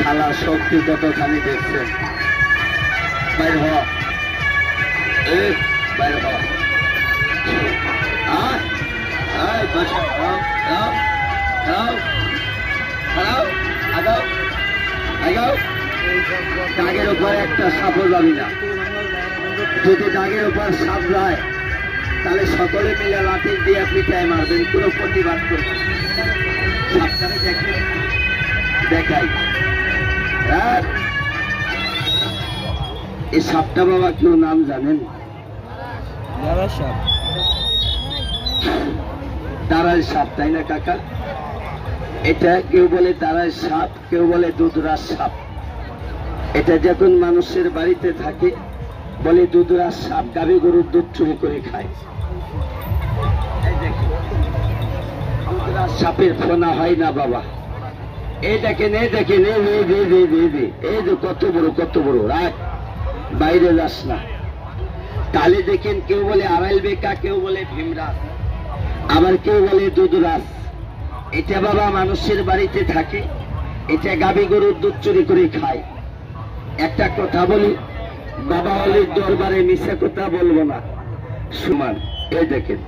শালা শক্তি কতখানি দেখছেন। বাইর হ, বাইর হ। দাগের উপর একটা সাপও যাবি না। যদি দাগের উপর সাপ যায় তাহলে সকলে মিলে লাঠি দিয়ে পিঠায় মারবেন, কোনো প্রতিবাদ করবেন। সাপটাকে দেখে দেখাই। এই সাপটা বাবা কেউ নাম জানেন? দাঁড়াল সাপ, তাই না কাকা? এটা কেউ বলে দাঁড়াল সাপ, কেউ বলে দুধরাজ সাপ। এটা যখন মানুষের বাড়িতে থাকে বলে দুধরাজ সাপ, গাভী গরুর দুধ চুরি করে খায়। দুধরাজ সাপের ফোনা হয় না বাবা। এই দেখেন, এই দেখেন, এই যে কত বড়, কত বড়। রাখ, বাইরে যাস না। তাহলে দেখেন কেউ বলে আড়াইল বেকা, কেউ বলে ভীমরাজ, আবার কেউ বলে দুধরাজ। এটা বাবা মানুষের বাড়িতে থাকে, এটা গাভী গরুর দুধ চুরি করে খায়। একটা কথা বলি, বাবা অলির দরবারে মিশা কথা বলবো না, সমান। এই দেখেন,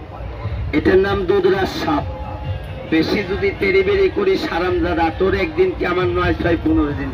এটার নাম দুধরাজ সাপ। বেশি যদি তেড়ি বেড়ি করি সারামজাদা, তোর একদিন কি আমার 9, 6, 15 দিন।